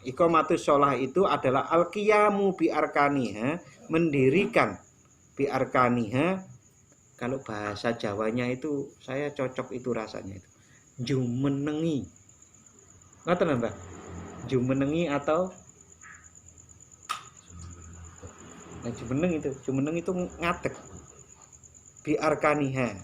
Iqamatus sholah itu adalah al-qiyamu bi arkaniha, mendirikan bi arkaniha. Kalau bahasa Jawanya itu saya cocok itu rasanya itu jumenengi. Ngoten Mbak? Jumenengi atau jumeneng itu ngadeg. Bi arkaniha,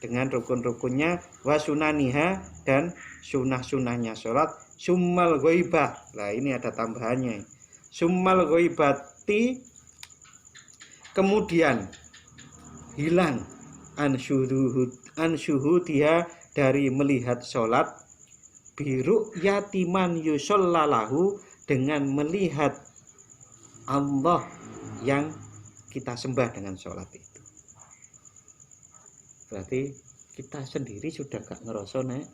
dengan rukun-rukunnya, wa sunaniha, dan sunah-sunahnya sholat, summal ghaibah. Nah ini ada tambahannya, summal ghaibati, kemudian hilang ansyuhudiha, dari melihat sholat, biru yatiman yusollalahu, dengan melihat Allah yang kita sembah dengan sholat itu. Berarti kita sendiri sudah gak ngerasa nek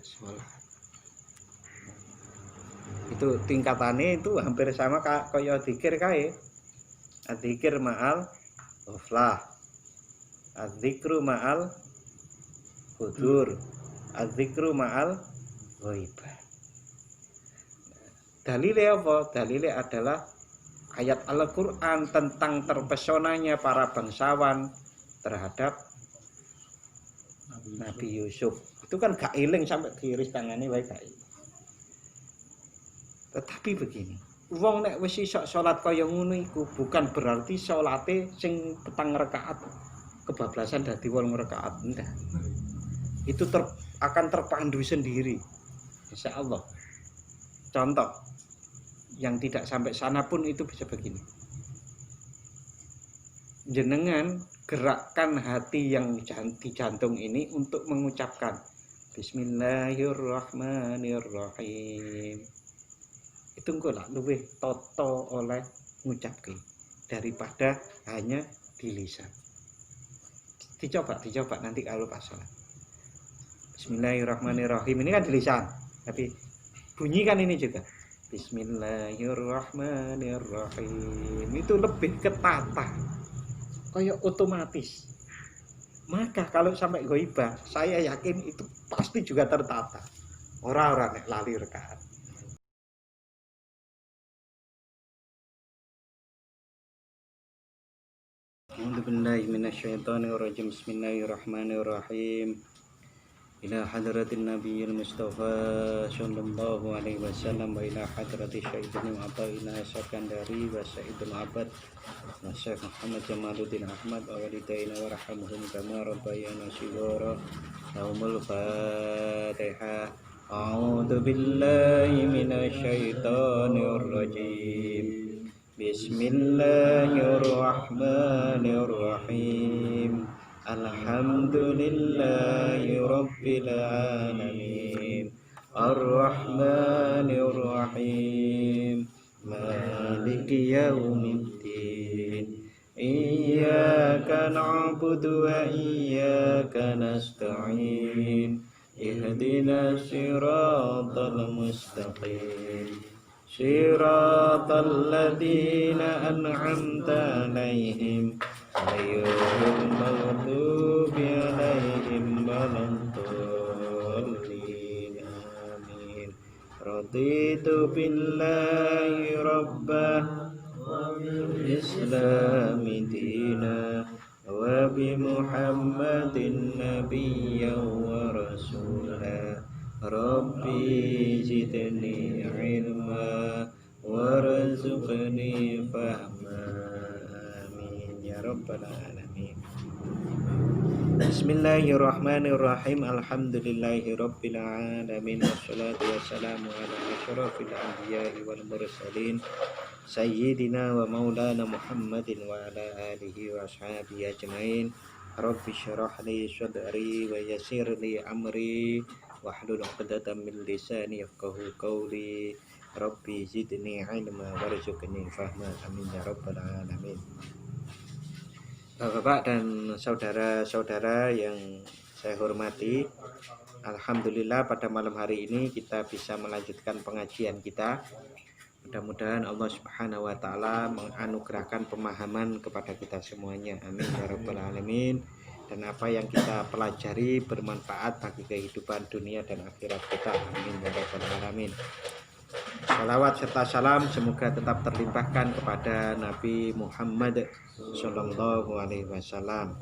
sholat. Itu tingkatannya itu hampir sama kaya dzikir kae. Adzikir ma'al ghaflah, adzikru ma'al hudur, adzikru ma'al ghaibah. Dalilnya apa? Dalilnya adalah ayat Al-Quran tentang terpesonanya para bangsawan terhadap Nabi Yusuf. Itu kan gak eling sampai diiris tangannya wae gak eling. Tetapi begini, wong nek wis iso salat kaya ngono iku bukan berarti salate sing petang rakaat kebablasan dadi 8 rakaat, ndak. Itu akan terpandu sendiri. Insyaallah. Contoh yang tidak sampai sana pun itu bisa begini. Jenengan gerakkan hati yang di jantung ini untuk mengucapkan Bismillahirrahmanirrahim. Itu engko lah luwih toto oleh ngucapke daripada hanya di lisan. Dicoba nanti kalau pas sholat. Bismillahirrahmanirrahim ini kan di lisan, tapi bunyi kan ini juga. Bismillahirrahmanirrahim. Itu lebih ketata, kayak otomatis. Maka kalau sampai ghaibah, saya yakin itu pasti juga tertata. Orang-orang nek lali rakaat. A'udzubillahi minasyaitonirrajim. Bismillahirrahmanirrahim. Ila hadratin nabiyil mustafa sallallahu alaihi wasallam wa ila hadrati syaitun wa ila sakandari wa sayyidul abad wa syekh Muhammad Jamaluddin Ahmad wa walidaina wa rahamuhum kama rabbayana shighara. Yaumul Fatihah. A'udzu billahi minasyaitonir rajim. Bismillahirrahmanirrahim. Alhamdulillahi rabbil alamin. Ar-Rahmanir-Rahim. Maliki yaumiddin. Iyyaka na'budu wa iyyaka nasta'in. Ihdinas siratal mustaqim. Siratal ladzina an'amta 'alaihim ghairil maghdubi 'alaihim waladdallin. Amin. Raditu billahi rabbah wa bil islami dina wa bi Muhammadin nabiyyan wa rasulah. Rabbi zidni ilma warzuqni fahma. Amin ya rabbal alamin. Bismillahirrahmanirrahim. Alhamdulillahi rabbil alamin. Wassalatu wassalamu ala asyrafil anbiya'i wal mursalin sayyidina wa maulana Muhammadin wa ala alihi wa ashabihi ajmain. Rabbi syrah li sadri wa yassir li amri wahlul 'uqdatam min lisani yafqahu qawli. Rabbi zidni ilma warzuqni fahma. Amin ya rabbal alamin. Bapak dan saudara-saudara yang saya hormati, alhamdulillah pada malam hari ini kita bisa melanjutkan pengajian kita. Mudah-mudahan Allah Subhanahu wa taala menganugerahkan pemahaman kepada kita semuanya. Amin ya rabbal alamin. Dan apa yang kita pelajari bermanfaat bagi kehidupan dunia dan akhirat kita. Amin ya rabbal alamin. Salawat serta salam semoga tetap terlimpahkan kepada Nabi Muhammad Sallallahu Alaihi Wasallam.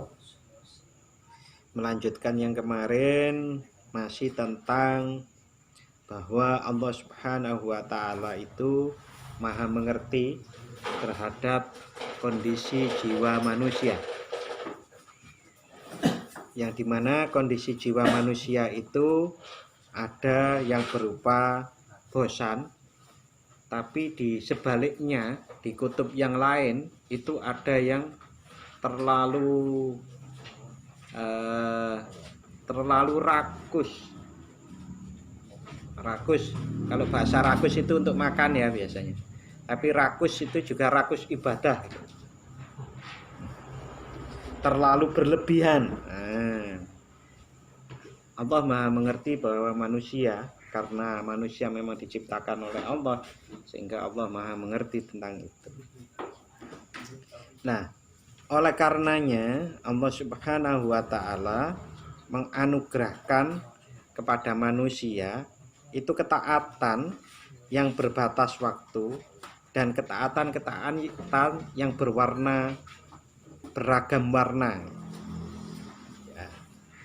Melanjutkan yang kemarin, masih tentang bahwa Allah Subhanahu wa Ta'ala itu maha mengerti terhadap kondisi jiwa manusia, yang dimana kondisi jiwa manusia itu ada yang berupa bosan, tapi di sebaliknya di kutub yang lain itu ada yang terlalu rakus. Kalau bahasa rakus itu untuk makan ya biasanya, tapi rakus itu juga rakus ibadah, terlalu berlebihan. Allah maha mengerti bahwa manusia, karena manusia memang diciptakan oleh Allah, sehingga Allah maha mengerti tentang itu. Nah, oleh karenanya Allah Subhanahu wa Ta'ala menganugerahkan kepada manusia itu ketaatan yang berbatas waktu dan ketaatan yang beragam warna.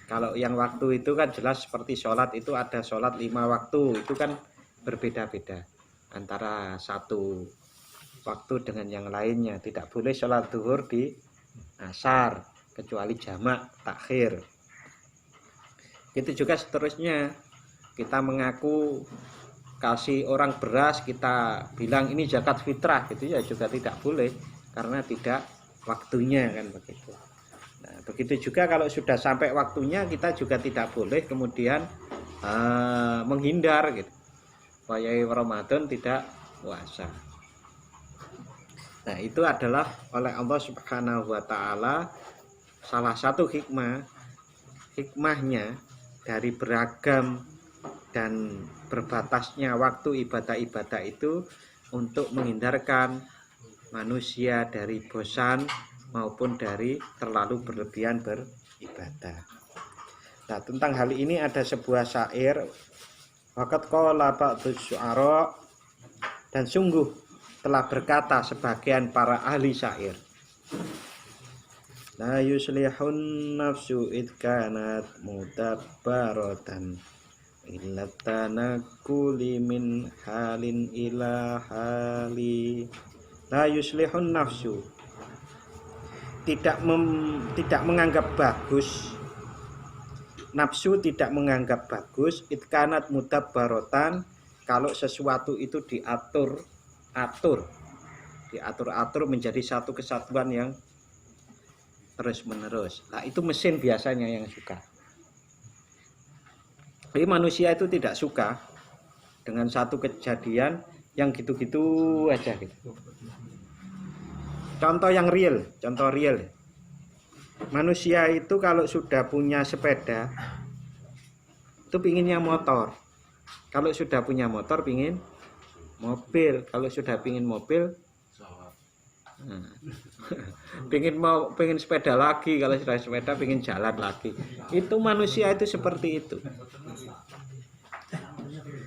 Kalau yang waktu itu kan jelas seperti sholat, itu ada sholat 5 waktu, itu kan berbeda-beda antara satu waktu dengan yang lainnya. Tidak boleh sholat zuhur di asar kecuali jamak takhir. Itu juga seterusnya, kita mengaku kasih orang beras, kita bilang ini zakat fitrah, gitu ya juga tidak boleh karena tidak waktunya, kan begitu. Nah, begitu juga kalau sudah sampai waktunya, kita juga tidak boleh kemudian menghindar gitu. Wayai Ramadan tidak puasa. Nah, itu adalah oleh Allah Subhanahu wa Ta'ala salah satu hikmahnya dari beragam dan berbatasnya waktu ibadah-ibadah itu untuk menghindarkan manusia dari bosan maupun dari terlalu berlebihan beribadah. Nah, tentang hal ini ada sebuah syair, waqad qala ba'dus syu'ara, dan sungguh telah berkata sebagian para ahli syair, la yuslihun nafsu id kanat mudabbaratan illa tanakuli min halin ila hali. La yuslihun nafsu, tidak menganggap bagus, nafsu tidak menganggap bagus itkanat mudabbaratan, kalau sesuatu itu diatur menjadi satu kesatuan yang terus menerus. Nah, itu mesin biasanya yang suka. Tapi manusia itu tidak suka dengan satu kejadian yang gitu-gitu aja gitu. Contoh real. Manusia itu kalau sudah punya sepeda itu pinginnya motor. Kalau sudah punya motor pingin mobil. Kalau sudah pingin mobil pingin sepeda lagi. Kalau sudah sepeda pingin jalan lagi. Itu manusia itu seperti itu.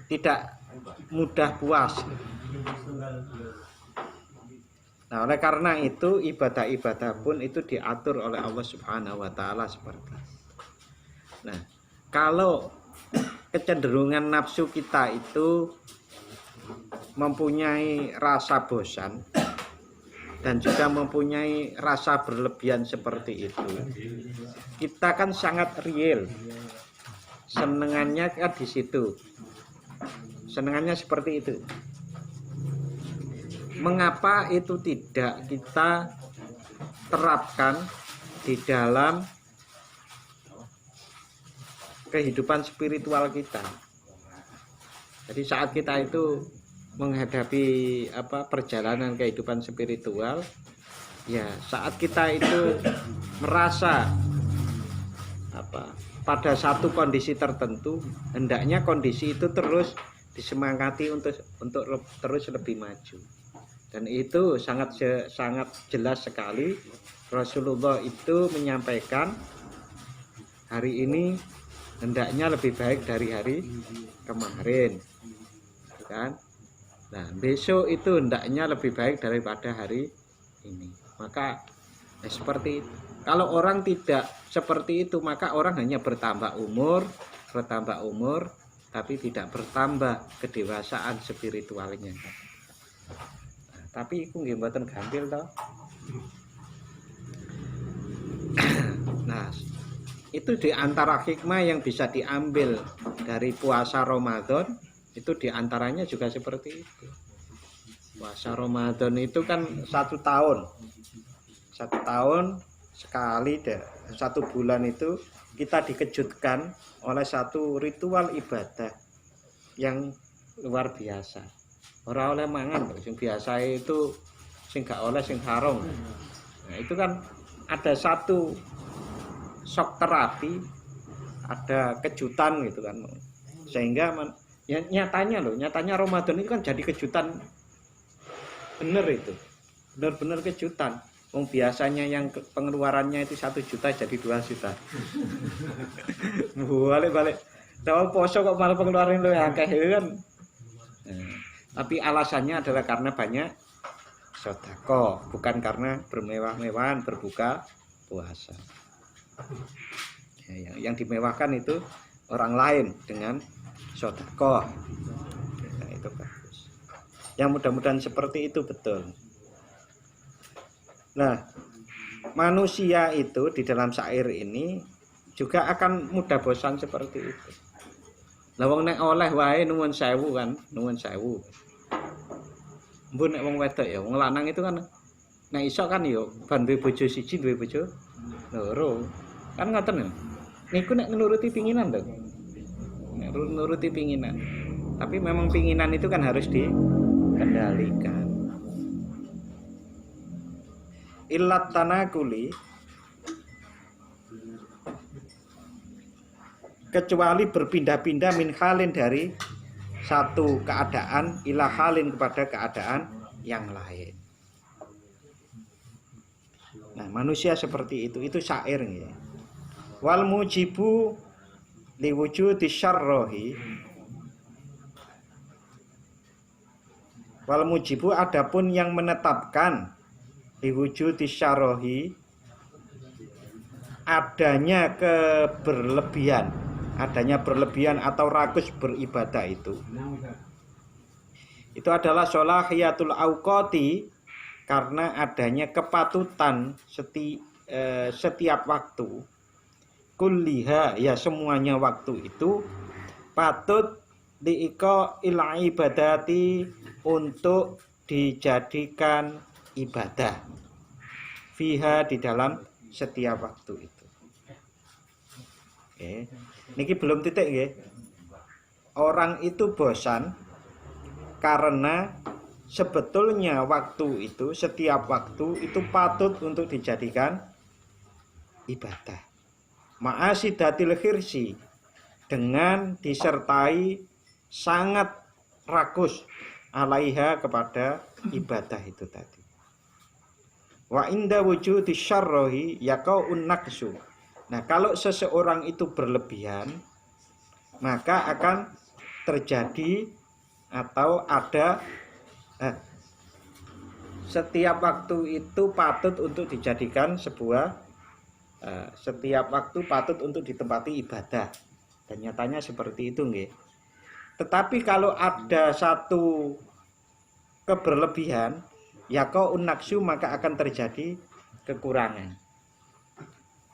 Tidak mudah puas. Nah, oleh karena itu ibadah-ibadah pun itu diatur oleh Allah Subhanahu wa Ta'ala seperti itu. Nah, kalau kecenderungan nafsu kita itu mempunyai rasa bosan dan juga mempunyai rasa berlebihan seperti itu, kita kan sangat real. Senengannya kan di situ. Senengannya seperti itu. Mengapa itu tidak kita terapkan di dalam kehidupan spiritual kita? Jadi saat kita itu menghadapi perjalanan kehidupan spiritual, ya saat kita itu merasa pada satu kondisi tertentu, hendaknya kondisi itu terus disemangati untuk terus lebih maju. Dan itu sangat jelas sekali Rasulullah itu menyampaikan hari ini hendaknya lebih baik dari hari kemarin, kan? Nah, besok itu hendaknya lebih baik daripada hari ini. Maka seperti itu. Kalau orang tidak seperti itu, maka orang hanya bertambah umur, tapi tidak bertambah kedewasaan spiritualnya. Nah, tapi itu nggih mboten gampil toh. Nah, itu di antara hikmah yang bisa diambil dari puasa Ramadan, itu diantaranya juga seperti itu. Puasa Ramadan itu kan 1 tahun sekali deh, 1 bulan itu kita dikejutkan oleh satu ritual ibadah yang luar biasa. Ora oleh mangan, sing biasa itu sing gak oleh sing haram. Nah, itu kan ada satu shock terapi, ada kejutan gitu kan. Sehingga ya, nyatanya Ramadan itu kan jadi kejutan bener itu. Bener-bener kejutan. Biasanya yang pengeluarannya itu 1 juta jadi 2 juta. Balik. Tahu poso kok malah pengeluaran lu akeh kan. Tapi alasannya adalah karena banyak sedekah, bukan karena bermewah-mewahan berbuka puasa. Yang dimewahkan itu orang lain dengan sedekah. Nah, itu bagus. Yang mudah-mudahan seperti itu betul. Nah, manusia itu di dalam syair ini juga akan mudah bosan seperti itu. Lah wong nek oleh wae nuwun sewu kan, nuwun sewu. Mbun nek wong wedok ya, wong lanang itu kan nek iso kan ya ban duwe bojo siji, duwe bojo loro. Kan ngoten ya. Niku nek nuruti pinginan to. Nek nuruti pinginan. Tapi memang pinginan itu kan harus dikendalikan. Illat tanakuli, kecuali berpindah-pindah min halin dari satu keadaan ila halin kepada keadaan yang lain. Nah, manusia seperti itu syair ya. Wal mujibu liwujudi syarrohi. Wal mujibu adapun yang menetapkan liwujudi syarrohi, adanya keberlebihan, adanya berlebihan atau rakus beribadah itu adalah sholahiyatul auqati, karena adanya kepatutan setiap waktu, kulliha ya semuanya waktu itu patut diiko ila ibadati, untuk dijadikan ibadah fiha di dalam setiap waktu itu. Oke. Niki belum titik nggih. Orang itu bosan karena sebetulnya waktu itu, setiap waktu itu patut untuk dijadikan ibadah. Ma'asidatil khirsi, dengan disertai sangat rakus alaiha kepada ibadah itu tadi. Wa inda wujudi syarrohi yaqaun naqsu. Nah, kalau seseorang itu berlebihan, maka akan terjadi atau ada setiap waktu itu patut untuk dijadikan sebuah setiap waktu patut untuk ditempati ibadah. Dan nyatanya seperti itu nggih. Tetapi kalau ada satu keberlebihan, yaqaun naqsu, maka akan terjadi kekurangan.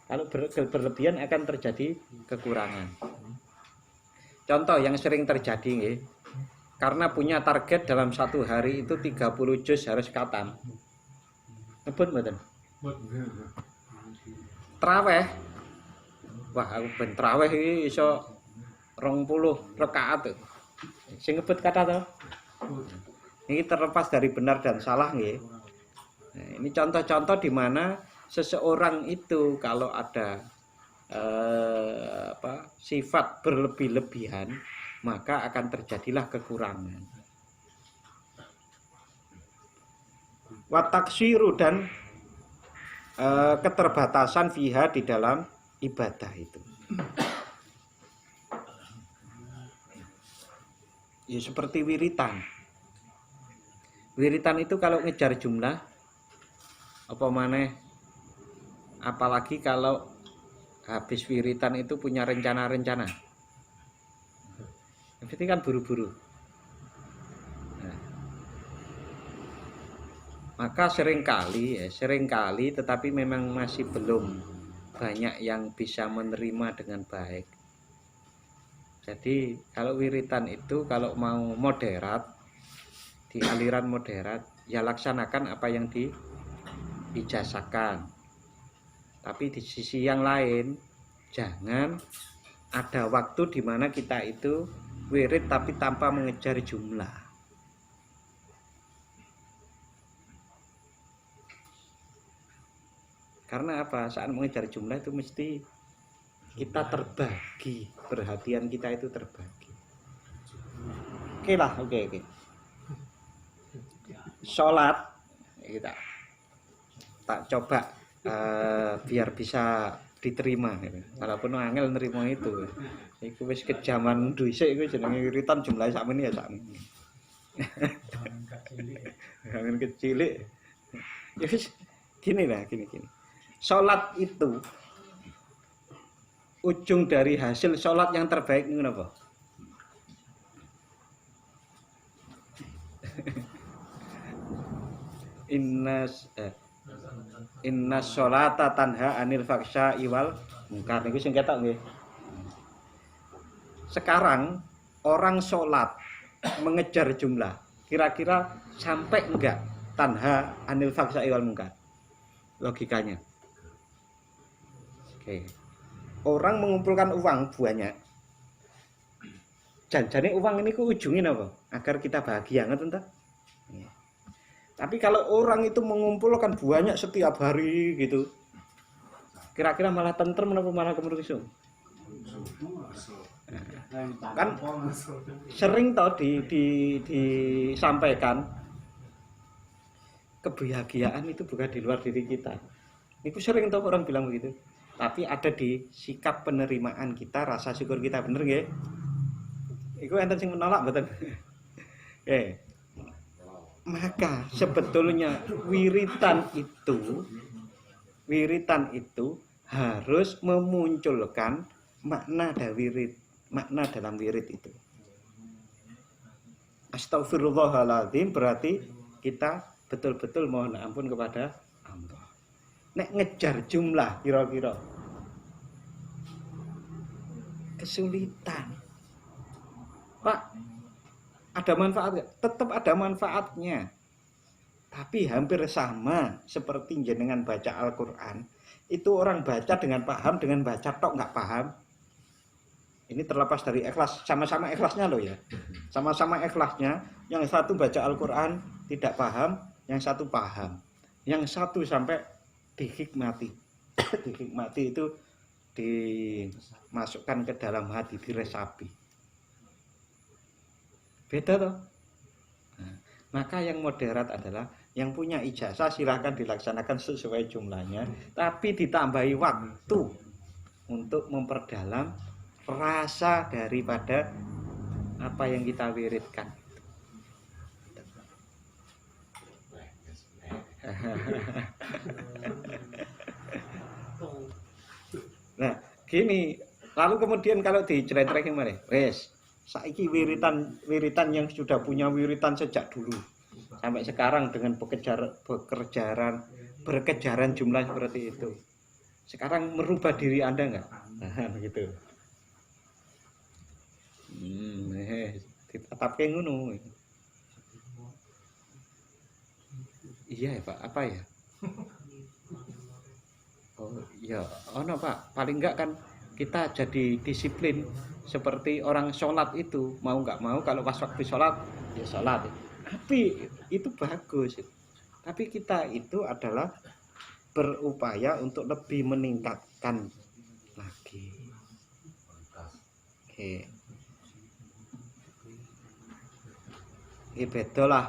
Kalau berlebihan akan terjadi kekurangan. Contoh yang sering terjadi nggih, karena punya target dalam 1 hari itu 30 juz harus khatam. Ngebut mboten? Traweh. Wah, aku ben traweh iki iso 20 rakaat. Sing ngebut kata to. Ini terlepas dari benar dan salah nggih. Nah, ini contoh-contoh di mana seseorang itu kalau ada sifat berlebih-lebihan, maka akan terjadilah kekurangan. Wataksiru, dan keterbatasan fiha di dalam ibadah itu. Ya seperti wiritan. Wiritan itu kalau ngejar jumlah apa maneh, apalagi kalau habis wiritan itu punya rencana-rencana. Berarti kan buru-buru. Nah, maka seringkali tetapi memang masih belum banyak yang bisa menerima dengan baik. Jadi kalau wiritan itu kalau mau moderat, di aliran moderat, ya laksanakan apa yang diijazahkan. Tapi di sisi yang lain, jangan ada waktu di mana kita itu wirid tapi tanpa mengejar jumlah. Karena apa? Saat mengejar jumlah itu mesti kita terbagi, perhatian kita itu terbagi. Oke. Sholat kita tak coba biar bisa diterima gitu. Walaupun angel nerima itu. Iku wis kejaman dhisik iku jenenge wiritan jumlahe sakmene ya sakmene. Jangan kecilik. Ya wis gini. Salat itu ujung dari hasil salat yang terbaik niku napa? Inna sholata tanha anil faksya'i wal munkar niku sing ketok nggih. Sekarang orang sholat mengejar jumlah, kira-kira sampai enggak tanha anil faksya'i wal munkar? Logikanya. Oke. Orang mengumpulkan uang banyak. Janjane uang ini ku ujungin apa? Agar kita bahagia, ngoten ta? Tapi kalau orang itu mengumpulkan banyak setiap hari gitu, kira-kira malah tentrem atau malah kemerusu? Kan sering toh disampaikan kebahagiaan itu bukan di luar diri kita. Itu sering toh orang bilang begitu. Tapi ada di sikap penerimaan kita, rasa syukur kita, bener nggih? Iku enten sing menolak mboten? Maka sebetulnya wiritan itu harus memunculkan makna dalam wirid itu. Astagfirullahaladzim berarti kita betul-betul mohon ampun kepada Allah. Nek ngejar jumlah kira-kira kesulitan. Pak, ada manfaat nggak? Tetap ada manfaatnya. Tapi hampir sama seperti jenengan baca Al-Quran. Itu orang baca dengan paham, dengan baca tok nggak paham. Ini terlepas dari ikhlas, sama-sama ikhlasnya loh ya. Sama-sama ikhlasnya, yang satu baca Al-Quran tidak paham, yang satu paham. Yang satu sampai dihikmati. Dihikmati itu dimasukkan ke dalam hati, diresapi. Beda toh. Nah, maka yang moderat adalah yang punya ijazah silahkan dilaksanakan sesuai jumlahnya, tapi ditambahi waktu untuk memperdalam rasa daripada apa yang kita wiridkan. Nah, gini, lalu kemudian kalau diceretrek kemarin, saiki wiritan yang sudah punya wiritan sejak dulu sampai sekarang dengan berkejaran jumlah seperti itu. Sekarang merubah diri Anda enggak? Nah, begitu. Ditatapke ngono. Iya ya, Pak, apa ya? Oh, ya, ono Pak, paling enggak kan kita jadi disiplin seperti orang sholat itu, mau nggak mau kalau pas waktu sholat ya sholat. Tapi itu bagus. Tapi kita itu adalah berupaya untuk lebih meningkatkan lagi. Oke. Beda lah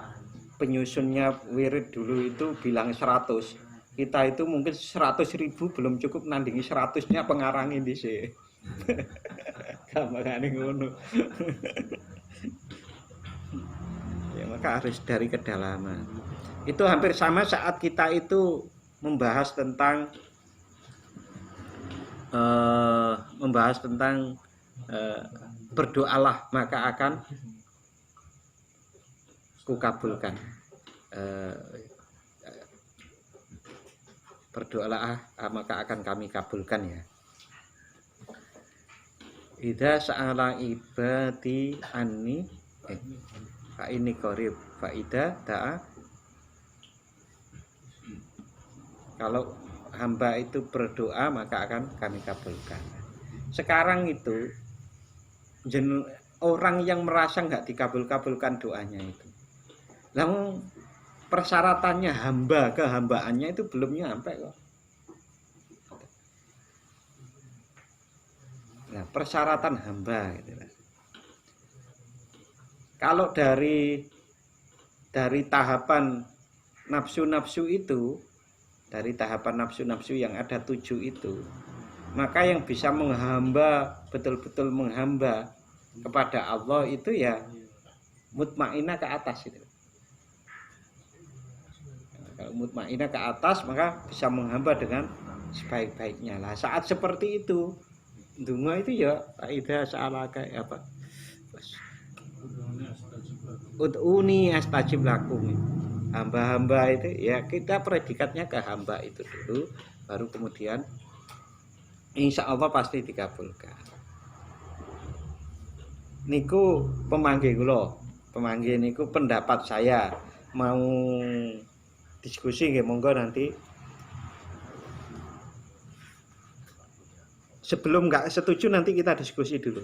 penyusunnya wirid dulu itu bilang 100. Kita itu mungkin 100.000 belum cukup nandingi 100-nya pengarangin di sini. Gampangane ngono. Ya, maka maka harus dari kedalaman. Itu hampir sama saat kita itu membahas tentang berdoalah maka akan kukabulkan. Berdoalah maka akan kami kabulkan ya. Idza sa'ala ibadi anni fa ini qarib fa idza da'a. Kalau hamba itu berdoa maka akan kami kabulkan. Sekarang itu orang yang merasa nggak dikabulkan doanya itu. Lalu persyaratannya hamba kehambaannya itu belum nyampe kok. Nah, persyaratan hamba gitu. Kalau dari tahapan nafsu-nafsu itu, dari tahapan nafsu-nafsu yang ada 7 itu, maka yang bisa menghamba, betul-betul menghamba kepada Allah itu ya mutmainah ke atas itu. Kalau mutmainah ke atas maka bisa menghamba dengan sebaik-baiknya lah. Saat seperti itu dunga itu ya idza sa'alaka apa? Ud'uni astajib lakum. Hamba-hamba itu ya kita predikatnya ke hamba itu dulu, baru kemudian insya Allah pasti dikabulkan. Niku pemanggih kula, pemanggih niku pendapat saya. Mau diskusi nggih monggo nanti. Sebelum nggak setuju nanti kita diskusi dulu.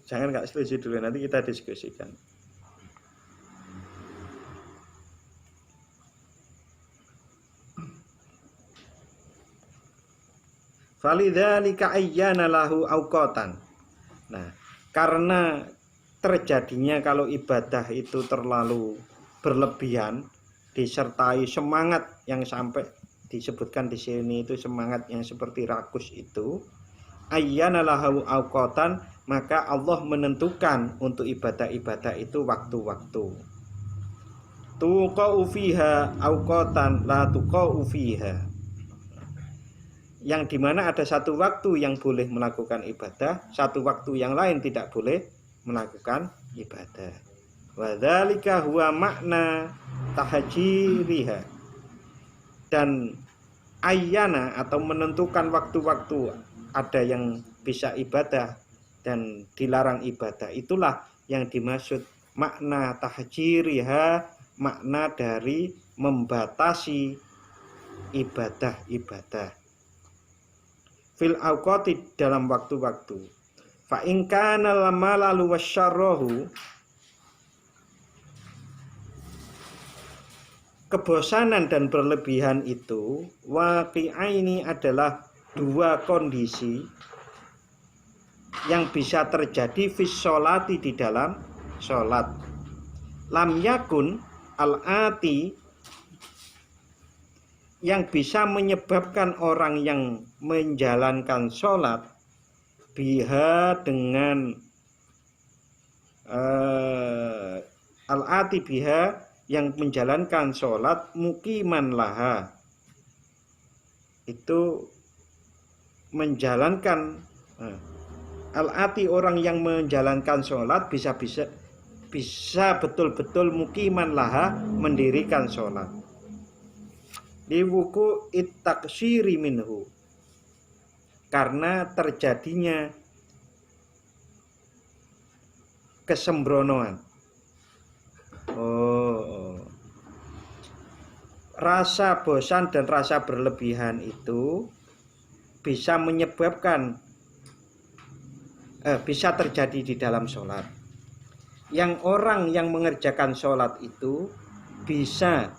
Jangan nggak setuju dulu, nanti kita diskusikan. Falidzalika ayyana lahu auqatan. Nah, karena terjadinya kalau ibadah itu terlalu berlebihan disertai semangat yang sampai disebutkan di sini itu semangat yang seperti rakus itu, ayyana lahu auqatan, maka Allah menentukan untuk ibadah-ibadah itu waktu-waktu. Tuqa'u fiha auqatan la tuqa'u fiha. Yang dimana ada satu waktu yang boleh melakukan ibadah, satu waktu yang lain tidak boleh melakukan ibadah. Wa dzalika huwa makna tahjiriha. Dan ayyana atau menentukan waktu-waktu ada yang bisa ibadah dan dilarang ibadah, itulah yang dimaksud makna tahjiriha, makna dari membatasi ibadah-ibadah fil awqati, dalam waktu-waktu. Fa in kana lamalalu wasyarruhu, kebosanan dan berlebihan itu waqi'aini adalah dua kondisi yang bisa terjadi fis sholati, di dalam sholat. Lam yakun al-ati, yang bisa menyebabkan orang yang menjalankan sholat biha dengan al-ati biha, yang menjalankan sholat muqiman laha, itu menjalankan al-ati, orang yang menjalankan sholat bisa betul-betul muqiman laha, mendirikan sholat. Liwuku it-taksiri minhu, karena terjadinya kesembronoan. Rasa bosan dan rasa berlebihan itu bisa menyebabkan bisa terjadi di dalam sholat. Yang orang yang mengerjakan sholat itu bisa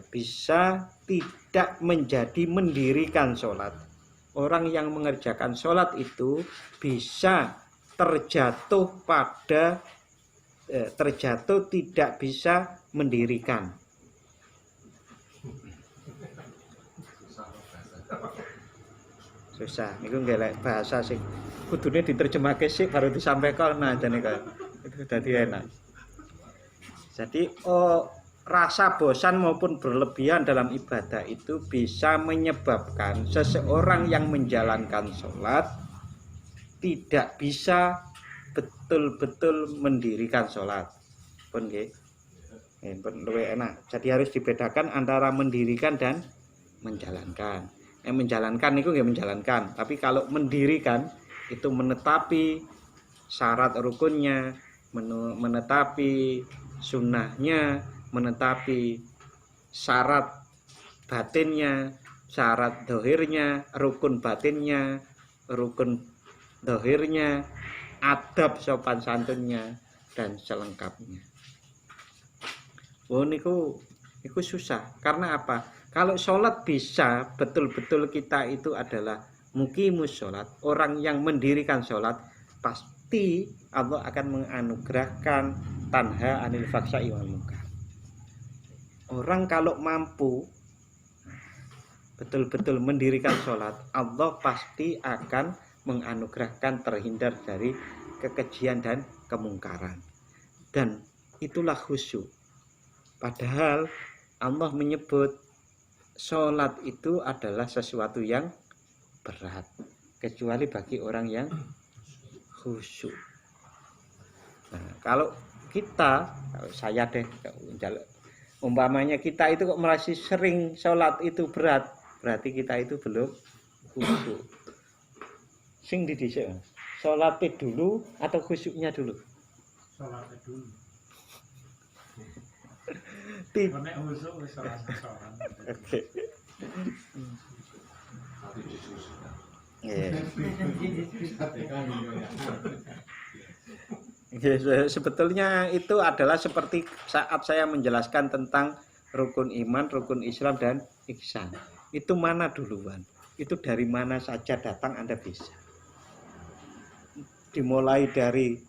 bisa tidak menjadi mendirikan sholat. Orang yang mengerjakan sholat itu bisa terjatuh tidak bisa mendirikan. Susah. Niku ngelek bahasa sing kudune diterjemahke sik baru disampaikan nah jane kaya. Itu dadi enak. Jadi rasa bosan maupun berlebihan dalam ibadah itu bisa menyebabkan seseorang yang menjalankan sholat tidak bisa betul-betul mendirikan sholat. Pun nggih. Pun luwih enak. Jadi harus dibedakan antara mendirikan dan menjalankan. Menjalankan itu nggih menjalankan, tapi kalau mendirikan itu menetapi syarat rukunnya, menetapi sunnahnya, menetapi syarat batinnya, syarat dohirnya, rukun batinnya, rukun dohirnya, adab sopan santunnya, dan selengkapnya. Niku susah. Karena apa? Kalau sholat bisa betul-betul kita itu adalah muqimus sholat, orang yang mendirikan sholat, pasti Allah akan menganugerahkan tanha anil faksai wal munkar. Orang kalau mampu betul-betul mendirikan sholat, Allah pasti akan menganugerahkan terhindar dari kekejian dan kemungkaran. Dan itulah khusyuk. Padahal Allah menyebut sholat itu adalah sesuatu yang berat, kecuali bagi orang yang khusyuk. Nah, kalau saya deh, umpamanya kita itu kok masih sering sholat itu berat, berarti kita itu belum khusyuk. Sing didhisik, sholatnya dulu atau khusyuknya dulu? Sholatnya dulu. Oke. Sebetulnya itu adalah seperti saat saya menjelaskan tentang rukun iman, rukun Islam dan ihsan. Itu mana duluan? Itu dari mana saja datang Anda bisa. Dimulai dari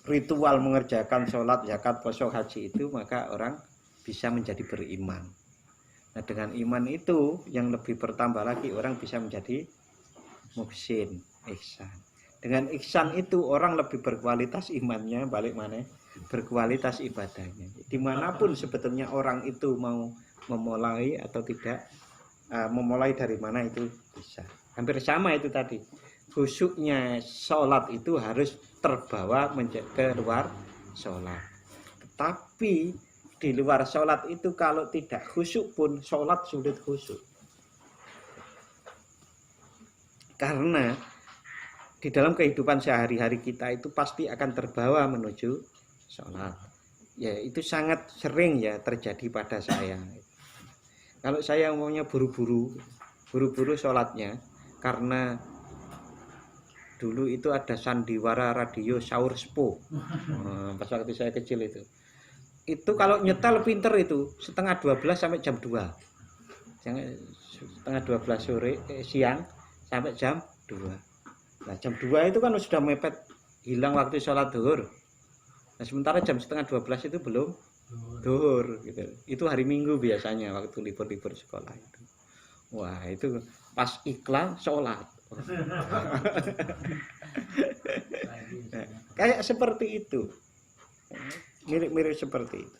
ritual mengerjakan sholat, zakat, puasa, haji itu, maka orang bisa menjadi beriman. Nah, dengan iman itu yang lebih bertambah lagi, orang bisa menjadi muhsin, ihsan. Dengan ihsan itu orang lebih berkualitas imannya, balik mana? Berkualitas ibadahnya. Dimanapun sebetulnya orang itu mau memulai atau tidak, memulai dari mana itu bisa. Hampir sama itu tadi. Khusyuknya sholat itu harus terbawa ke luar sholat. Tapi di luar sholat itu kalau tidak khusyuk pun sholat sulit khusyuk. Karena di dalam kehidupan sehari-hari kita itu pasti akan terbawa menuju sholat. Ya itu sangat sering ya terjadi pada saya. Kalau saya maunya buru-buru sholatnya, karena dulu itu ada sandiwara radio Saur Spo. Pas waktu saya kecil itu kalau nyetel pinter itu setengah 12 sampai jam 2. Setengah 12 sore siang sampai jam 2. Nah jam 2 itu kan sudah mepet, hilang waktu sholat zuhur. Nah sementara jam setengah 12 itu belum zuhur gitu. Itu hari Minggu biasanya waktu libur-libur sekolah itu. Wah itu pas iklan sholat. Nah, kayak seperti itu, mirip-mirip seperti itu.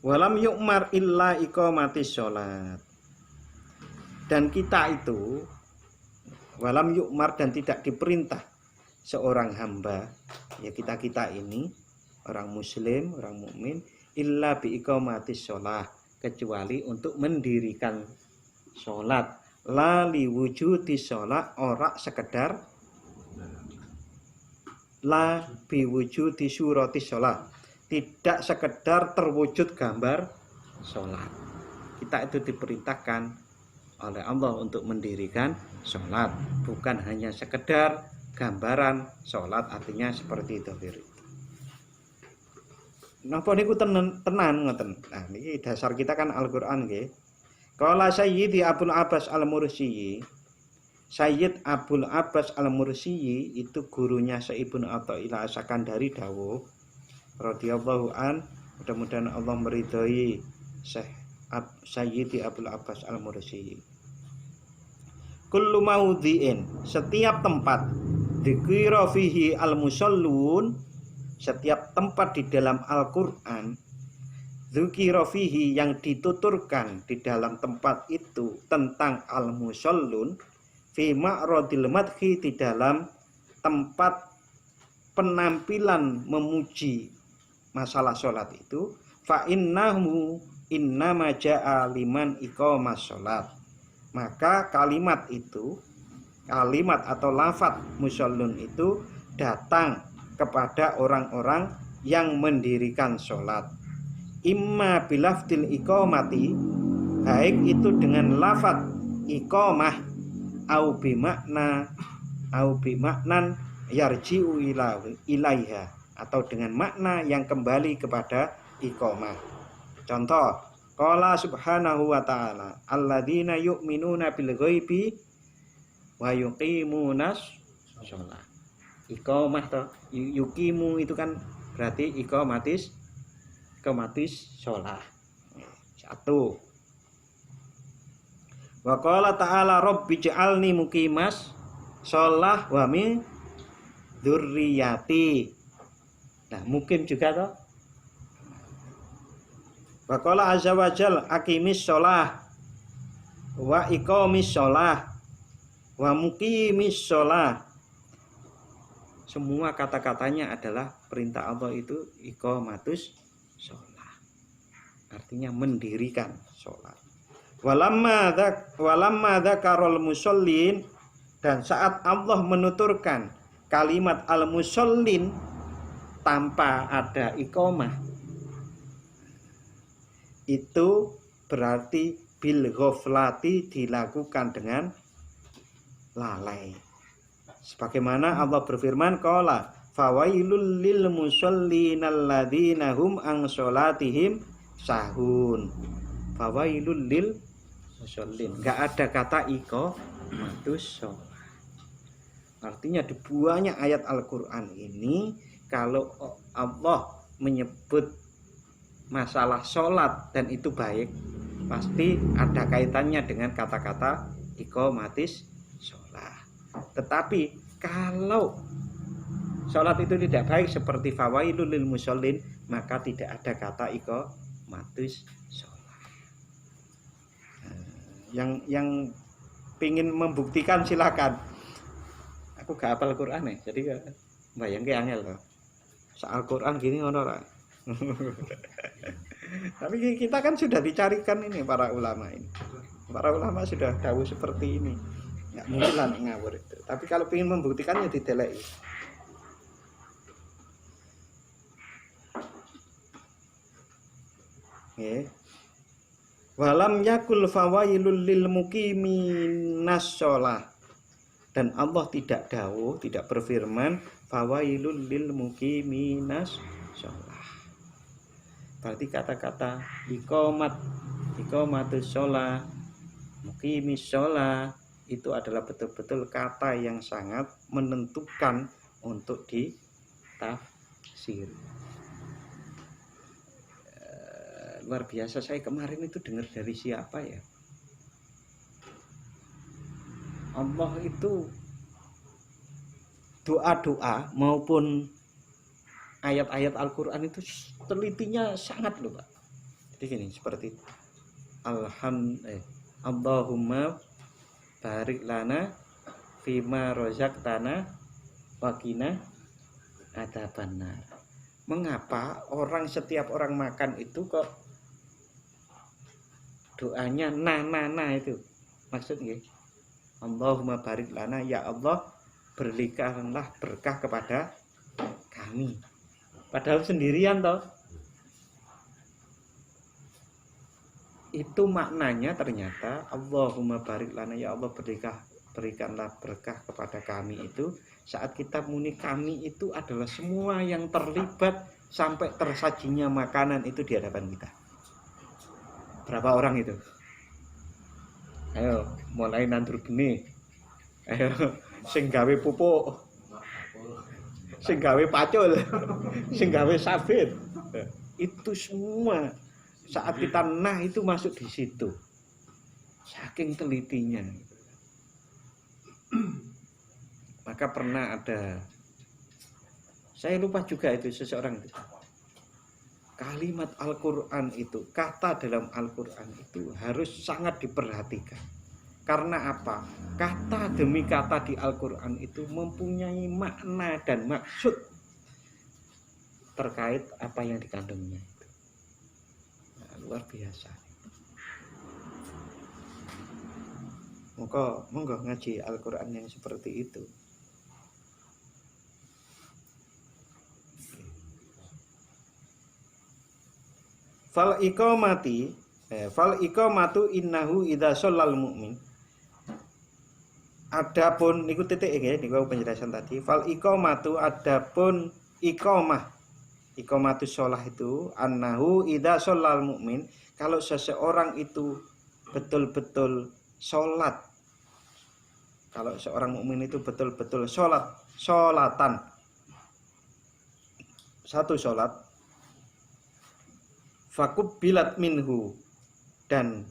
Walam yu'mar illa iqamatis sholat. Dan kita itu walam yu'mar dan tidak diperintah seorang hamba, ya kita ini orang muslim, orang mukmin, illa bi iqamatis sholat, kecuali untuk mendirikan sholat. La liwujudi sholat, ora sekedar la biwujudi surati sholat, tidak sekedar terwujud gambar sholat. Kita itu diperintahkan oleh Allah untuk mendirikan sholat, bukan hanya sekedar gambaran sholat, artinya seperti itu. Napa niku tenan ngoten. Nah niki dasar kita kan Al-Qur'an nggih. Qala Sayyidi Abul Abbas Al-Mursiyi. Sayyid Abul Abbas Al-Mursiyi itu gurunya Syekh Ibnu Athaillah As-Sakandari dawuh radhiyallahu an, mudah-mudahan Allah meridhai Syekh Sayyidi Abul Abbas Al-Mursi. Kullu maudhi'in, setiap tempat dzikra fihi al-musallun, setiap tempat di dalam Al-Qur'an dzikra fihi yang dituturkan di dalam tempat itu tentang al-musallun fi ma'radil madhi, di dalam tempat penampilan memuji masalah sholat itu, fa innahu innama ja'a liman iqamas sholat, maka kalimat itu, kalimat atau lafadz musallun itu datang kepada orang-orang yang mendirikan sholat. Imma bilafdil iqamati, baik itu dengan lafadz iqamah, au bimaknan yarji'u ilaiha, atau dengan makna yang kembali kepada iqamah. Contoh, qala subhanahu wa ta'ala alladzina yu'minuna bil ghaibi wa yuqimunas shalah. Iqamah toh, yuqimu itu kan berarti iqamatis shalah. Satu. Wa qala ta'ala rabbi ij'alni muqimas shalah wa min dzurriyyati. Nah, mukim juga toh. Wa qala azza wa jal aqimis shalah wa iqamis shalah wa muqimis shalah. Semua kata-katanya adalah perintah Allah itu iqamatus shalah. Artinya mendirikan sholat. Walamma dzakarul musallin, dan saat Allah menuturkan kalimat al-musallin tanpa ada iqamah, itu berarti bil ghaflati, dilakukan dengan lalai. Sebagaimana Allah berfirman, qala fawailul lil musallin alladzina hum an sholatihim sahun. Fawailul lil musallin, enggak ada kata iqamatus shalah. Artinya di banyak ayat Al-Qur'an ini, kalau Allah menyebut masalah sholat dan itu baik, pasti ada kaitannya dengan kata-kata iqamatis sholat. Tetapi kalau sholat itu tidak baik seperti fawailul lil musallin, maka tidak ada kata iqamatis sholat. Yang pingin membuktikan silakan. Aku gak hafal Quran jadi bayangke angel loh. Soal Quran gini ngono ora. Tapi kita kan sudah dicarikan ini para ulama ini. Para ulama sudah dawuh seperti ini. Enggak mungkin lah ngawur itu. Tapi kalau ingin membuktikannya dideleki. Nggih. Walam yakul fawailul lil muqiminas shalah. Dan Allah tidak dawuh, tidak berfirman fawailul lil muqiminas shalah. Berarti kata-kata iqamatus shalah, muqimis shalah itu adalah betul-betul kata yang sangat menentukan untuk ditafsir. Luar biasa, saya kemarin itu dengar dari siapa ya? Allah itu doa-doa maupun ayat-ayat Al-Qur'an itu telitinya sangat loh Pak. Jadi gini, seperti Allahumma barik lana fima rozaqtana wa qina adzabannar. Mengapa setiap orang makan itu kok doanya na itu? Maksudnya Allahumma barik lana, ya Allah berikanlah berkah kepada kami. Padahal sendirian toh. Itu maknanya ternyata Allahumma barik lana, ya Allah berikanlah berkah kepada kami, itu saat kita muni kami itu adalah semua yang terlibat sampai tersajinya makanan itu di hadapan kita. Berapa orang itu? Ayo, mulai nandur benih. Ayo, sing gawe pupuk, sing gawe pacul, sing gawe sabit. Itu semua Saat kita nah itu masuk di situ. Saking telitinya. Maka pernah ada, saya lupa juga itu seseorang itu. Kalimat Al-Quran itu, kata dalam Al-Quran itu harus sangat diperhatikan. Karena apa? Kata demi kata di Al-Quran itu mempunyai makna dan maksud terkait apa yang dikandungnya itu. Nah, luar biasa. Monggo ngaji Al-Quran yang seperti itu. Fal iqamatu innahu idza shallal mu'min. Adapun niku titik nggih niku penjelasan tadi. Fal iqamatu adapun iqamatu shalah itu annahu idza shallal mu'min, kalau seseorang itu betul-betul salat. Kalau seorang mukmin itu betul-betul salatan. Satu salat fakubilat minhu, dan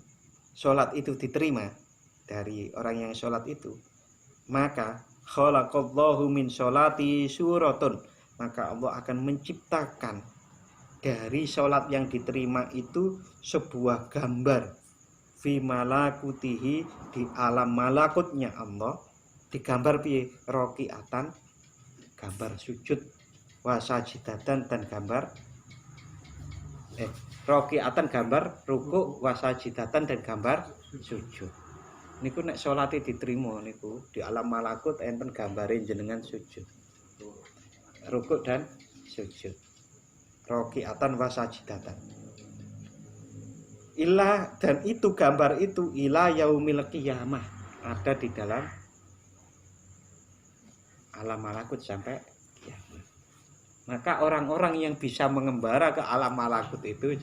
sholat itu diterima dari orang yang sholat itu, maka khalaqallahu min sholati suratun, maka Allah akan menciptakan dari sholat yang diterima itu sebuah gambar fi malakutihi, di alam malakutnya Allah, digambar piye, rokiatan, gambar sujud, wasajidatan, dan gambar rokiatan, gambar ruku, wasajidatan, dan gambar sujud. Niku nek salate diterima niku di alam malakut enten gambare jenengan sujud, ruku dan sujud, rokiatan, wasajidatan. Ilah, dan itu gambar itu ila yaumil qiyamah, ada di dalam alam malakut sampai kiamat. Maka orang-orang yang bisa mengembara ke alam malakut itu,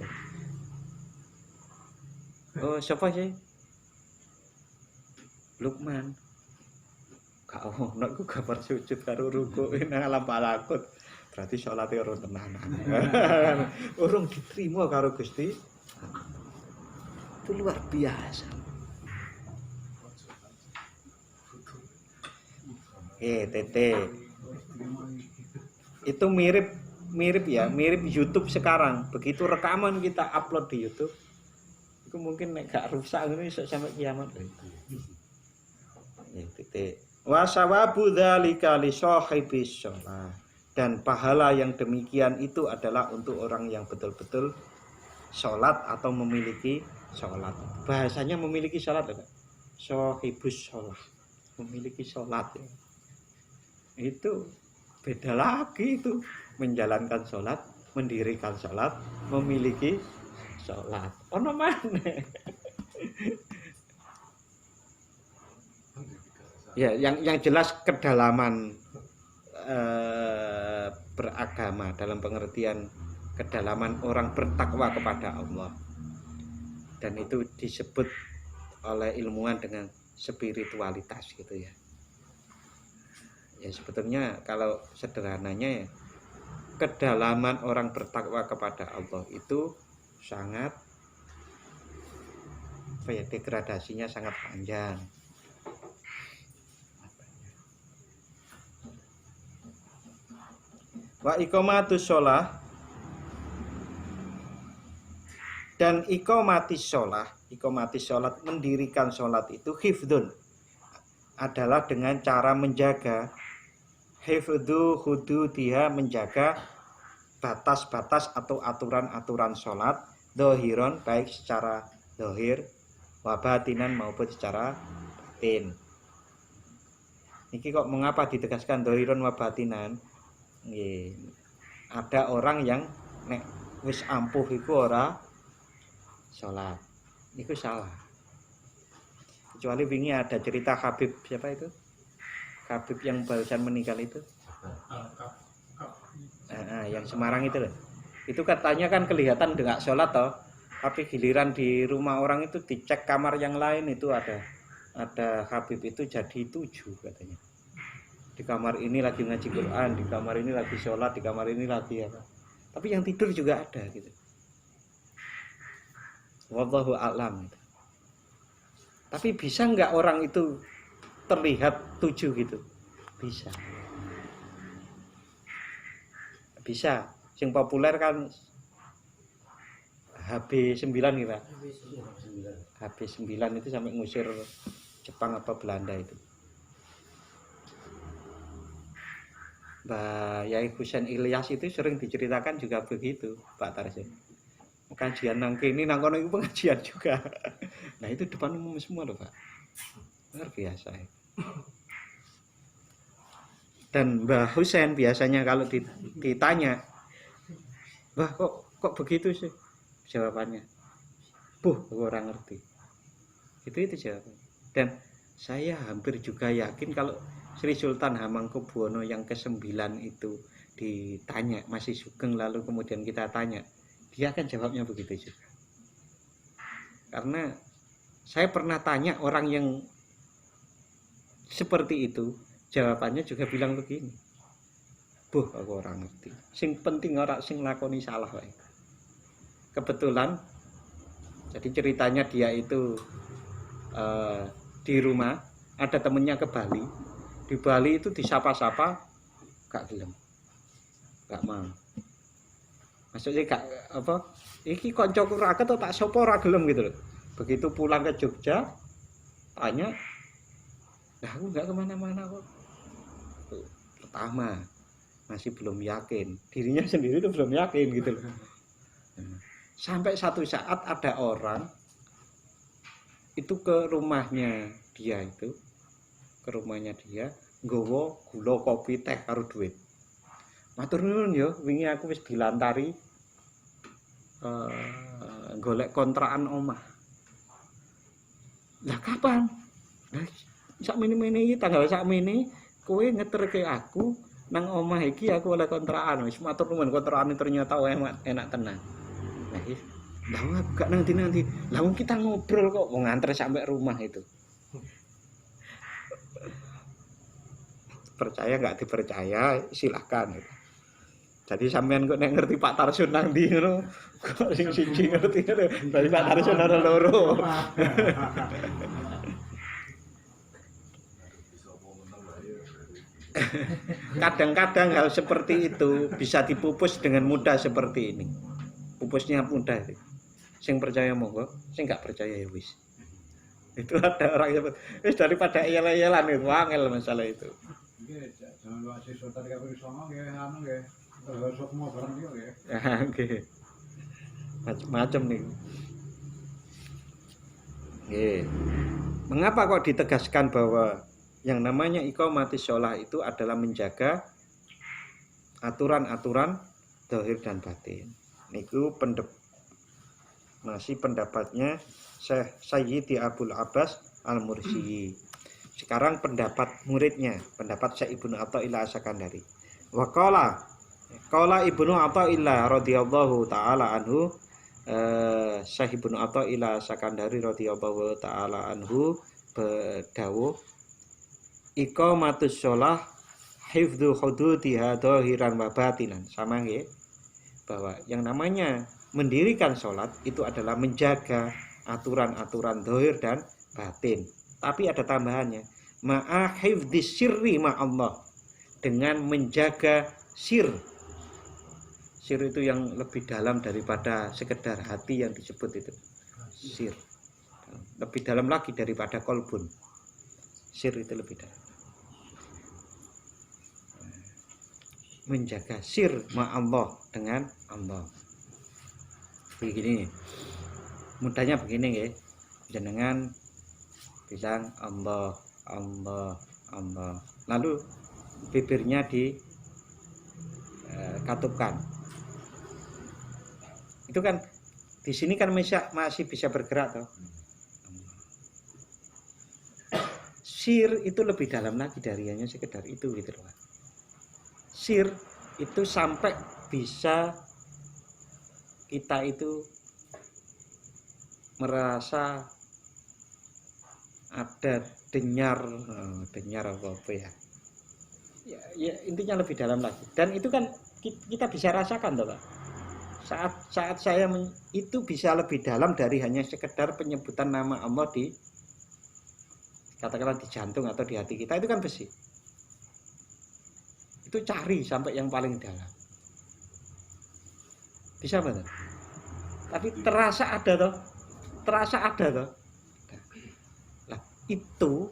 oh siapa sih? Luqman. Kak ono iku gambar sujud karo ruku nang alam malakut. Berarti salate ora tenanan. Urung diterima karo Gusti. Itu luar biasa. Tete. Itu mirip ya, mirip YouTube sekarang. Begitu rekaman kita upload di YouTube, itu mungkin nek gak rusak ngono iso sampai kiamat. Ya, titik. Wa sawabu dzalika li shahibis shalah. Dan pahala yang demikian itu adalah untuk orang yang betul-betul sholat atau memiliki sholat. Bahasanya memiliki sholat ya, shahibus shalah, memiliki sholat ya. Itu beda lagi itu, menjalankan sholat, mendirikan sholat, memiliki sholat. Ono mana? Ya, yang jelas kedalaman beragama dalam pengertian kedalaman orang bertakwa kepada Allah, dan itu disebut oleh ilmuwan dengan spiritualitas gitu ya. Ya sebetulnya kalau sederhananya ya, kedalaman orang bertakwa kepada Allah itu sangat degradasinya sangat panjang. Wa iqamatus shalah, dan iqamatis shalat, mendirikan sholat itu hifdzun, adalah dengan cara menjaga, hifdzu hududiha, menjaga batas-batas atau aturan-aturan sholat, dohiron, baik secara dohir, wabatinan maupun secara batin. Ini kok mengapa ditegaskan dohiron wabatinan? Ada orang yang nek wis ampuh iku ora sholat, itu salah. Kecuali wingi ada cerita Habib, siapa itu? Habib yang barusan meninggal itu, yang Semarang itu loh. Itu katanya kan kelihatan enggak sholat toh, tapi giliran di rumah orang itu dicek kamar yang lain itu ada Habib itu jadi 7 katanya. Di kamar ini lagi ngaji Quran, di kamar ini lagi sholat, di kamar ini lagi apa. Tapi yang tidur juga ada gitu. wallahu a'lam. Tapi bisa nggak orang itu terlihat 7 gitu? Bisa. Bisa. Yang populer kan HB9 gitu. HB9 itu sampai ngusir Jepang apa Belanda itu. Mbak Yai Husain Ilyas itu sering diceritakan juga begitu, Pak Tarsin. Kajian nang kene nang kono itu pengajian juga. Nah, itu depan umum semua loh, Pak. Luar biasa. Dan Mbah Husain biasanya kalau ditanya, "Mbah, kok begitu sih?" Jawabannya, "Buh, aku orang ngerti." Itu jawabannya. Dan saya hampir juga yakin kalau Sri Sultan Hamengkubuwono yang ke-9 itu ditanya, masih sugeng, lalu kemudian kita tanya, dia akan jawabnya begitu juga. Karena saya pernah tanya orang yang seperti itu, jawabannya juga bilang begini, "Buh, aku orang ngerti. Sing penting orang sing lakoni salah wae." Kebetulan, jadi ceritanya dia itu di rumah, ada temennya ke Bali. Di Bali itu disapa-sapa gak gelem, gak mau. Maksudnya gak apa? Iki koncoku raket atau tak sopo ora gelem gitu loh. Begitu pulang ke Jogja, tanya, "Lah aku gak kemana-mana kok." Pertama, masih belum yakin, dirinya sendiri itu belum yakin gitu loh. Sampai satu saat ada orang itu ke rumahnya dia itu. Ke rumahnya dia, nggawa gula, kopi, teh karo duit. Matur nuwun ya, wingi aku wis dilantari golek kontrakan omah. Lah kapan? Lah sakmene-mene iki tanggal sakmene kowe ngeterke aku nang omah iki aku oleh kontrakan. Wis matur nuwun, kontrakane ternyata enak tenan. Lah aku gak nanti. Lah wong kita ngobrol kok mau nganter sampai rumah itu. Percaya nggak dipercaya silahkan. Jadi sampean kok nek ngerti Pak Tarsun nang ndi ngono, kok sing siji ngerti ngono. Dari Pak Tarsun ana loro. Kadang-kadang hal seperti itu bisa dipupus dengan mudah seperti ini. Pupusnya mudah itu. Sing percaya monggo, sing nggak percaya ya wis. Itu ada orang yang wis daripada iyel-iyelan itu angel masalah itu. Nggih, jangan lupa siswa tadi kaping 9 nggih anu nggih. Terus semua barang iki nggih. Nggih. Macam-macam nih. Nggih. Mengapa kok ditegaskan bahwa yang namanya iqamatis shalah itu adalah menjaga aturan-aturan zahir dan batin. Niku masih pendapatnya Syekh Sayyidi Abul Abbas Al-Mursyidi. Sekarang pendapat muridnya, pendapat Syekh Ibnu Athaillah As-Sakandari. Wa qala Ibnu Athaillah radhiyallahu taala anhu, Syekh Ibnu Athaillah As-Sakandari radhiyallahu taala anhu berdawuh, iqamatus shalah hifdzu hududiha dhahiran wa batinan. Sama nggih? Bahwa yang namanya mendirikan sholat itu adalah menjaga aturan-aturan zahir dan batin. Tapi ada tambahannya, ma'a hifdzis sirri ma'allah, dengan menjaga sir. Sir itu yang lebih dalam daripada sekedar hati yang disebut itu. Sir. Lebih dalam lagi daripada kolbun. Sir itu lebih dalam. Menjaga sir ma'allah, dengan Allah. Begini. Mudahnya begini ya. Jenengan bilang Allah, Allah, Allah. Lalu bibirnya dikatupkan. Itu kan di sini kan masih bisa bergerak toh. Sir itu lebih dalam lagi dari hanya sekedar itu gitu loh. Sir itu sampai bisa kita itu merasa ada denyar apa ya. Ya intinya lebih dalam lagi. Dan itu kan kita bisa rasakan toh Pak. saat saya itu bisa lebih dalam dari hanya sekedar penyebutan nama Allah di katakanlah di jantung atau di hati kita, itu kan besi. Itu cari sampai yang paling dalam. Bisa betul. Tapi terasa ada toh. Nah, itu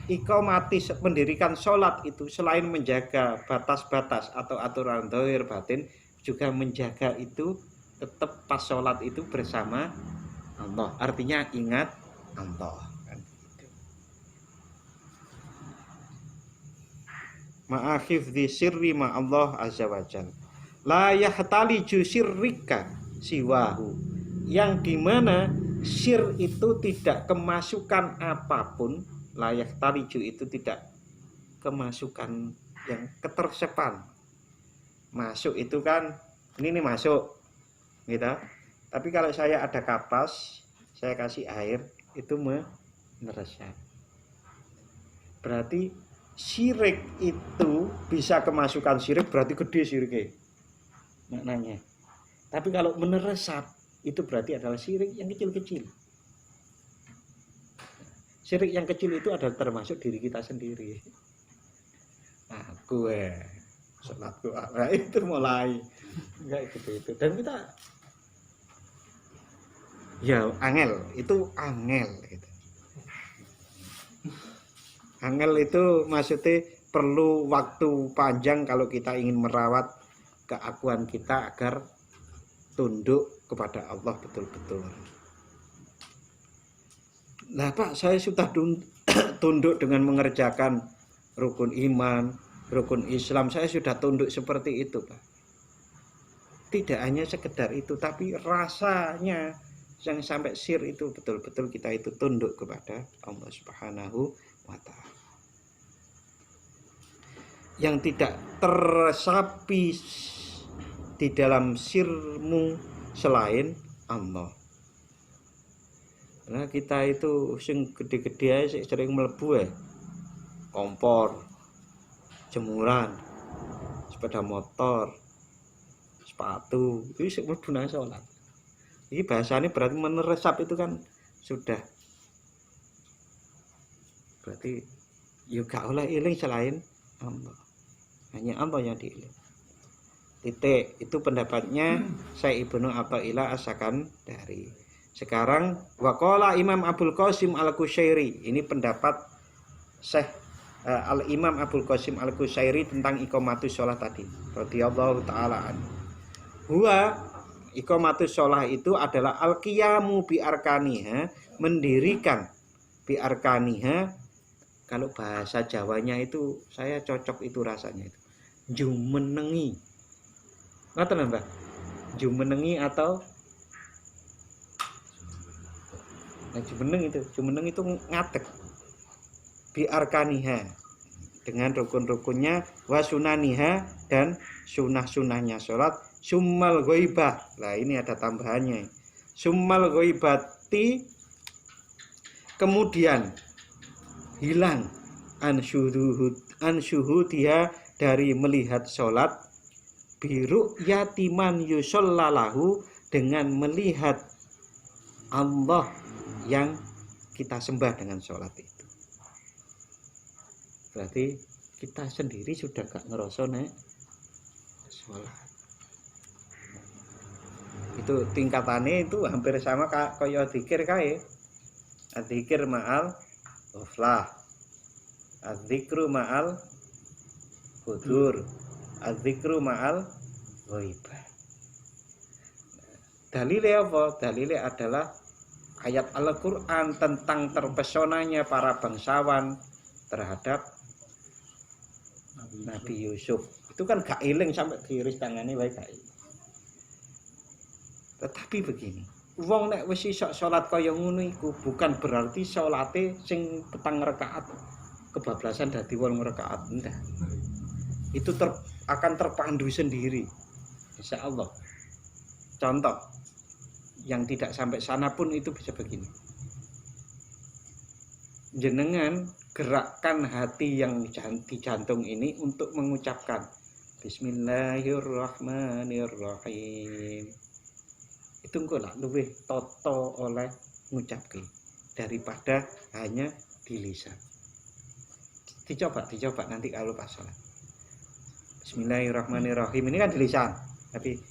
iqamati mendirikan sholat itu selain menjaga batas-batas atau aturan zahir batin, juga menjaga itu tetap pas sholat itu bersama Allah. Artinya ingat Allah. Ma'akhifdhi sirri ma'allah azza wa jalla. La yahtaliju sirrika siwahu. Yang dimana sir itu tidak kemasukan apapun. La yahtaliju itu tidak kemasukan yang ketersepan. Masuk itu kan ini nih masuk gitu. Tapi kalau saya ada kapas, saya kasih air, itu meresap. Berarti syirik itu bisa kemasukan syirik, berarti gede syiriknya maknanya. Tapi kalau meresap itu berarti adalah syirik yang kecil-kecil. Syirik yang kecil itu adalah termasuk diri kita sendiri. Aku sholatku itu mulai enggak gitu. Dan kita ya angel gitu. Angel itu maksudnya perlu waktu panjang kalau kita ingin merawat keakuan kita agar tunduk kepada Allah betul-betul. Nah Pak, saya sudah tunduk dengan mengerjakan rukun iman, rukun Islam, saya sudah tunduk seperti itu Pak. Tidak hanya sekedar itu, tapi rasanya yang sampai sir itu betul-betul kita itu tunduk kepada Allah Subhanahu wa ta'ala. Yang tidak terresapi di dalam sirmu selain Allah. Nah kita itu sing gede-gede aja sering mlebu kompor, jemuran, sepeda motor, sepatu, itu sing mlebu nang salat. Ini bahasanya berarti meresap itu kan sudah. Berarti juga oleh iling selain Allah. Hanya Allah yang diiling. Titik. Itu pendapatnya Syekh Ibnu Athaillah As-Sakandari. Sekarang waqala Imam Abul Qasim Al-Qushairi. Ini pendapat Syekh Al-Imam Abul Qasim Al-Qushairi tentang iqamatus shalah tadi. Radhiyallahu taala anhu. Huwa iqamatus shalah itu adalah al-qiyamu bi arkaniha, mendirikan bi arkaniha. Kalau bahasa Jawanya itu saya cocok itu rasanya itu. Jumenengi. Ngoten Mbak? Jumenengi atau jumeneng itu ngadeg. Bi arkaniha, dengan rukun-rukunnya, wa sunaniha, dan sunah-sunahnya sholat, summal ghaibah. Nah ini ada tambahannya. Summal ghaibati, kemudian hilang ansyuhudiha, dari melihat sholat, biru yatiman yusollalahu, dengan melihat Allah yang kita sembah dengan sholat itu. Berarti kita sendiri sudah gak ngerasa nek sholat. Itu tingkatannya itu hampir sama kaya dzikir kae. Dzikir ma'al ghaflah, adzikru ma'al hudur, adzikru ma'al ghaibah. Dalilnya apa? Dalilnya adalah ayat Al-Quran tentang terpesonanya para bangsawan terhadap Nabi Yusuf. Itu kan gak eling sampai diiris tangannya wae gak eling. Tetapi begini, wong nek wis iso salat kaya ngono iku bukan berarti salate sing petang rakaat kebablasan dadi 8 rakaat, enggak. Itu akan terpandu sendiri. Insyaallah. Contoh yang tidak sampai sana pun itu bisa begini. Jenengan gerakkan hati yang di jantung ini untuk mengucapkan Bismillahirrahmanirrahim. Itu engko lah luwih toto oleh ngucapke daripada hanya di lisan. Dicoba nanti kalau pas salat. Bismillahirrahmanirrahim ini kan di lisan, tapi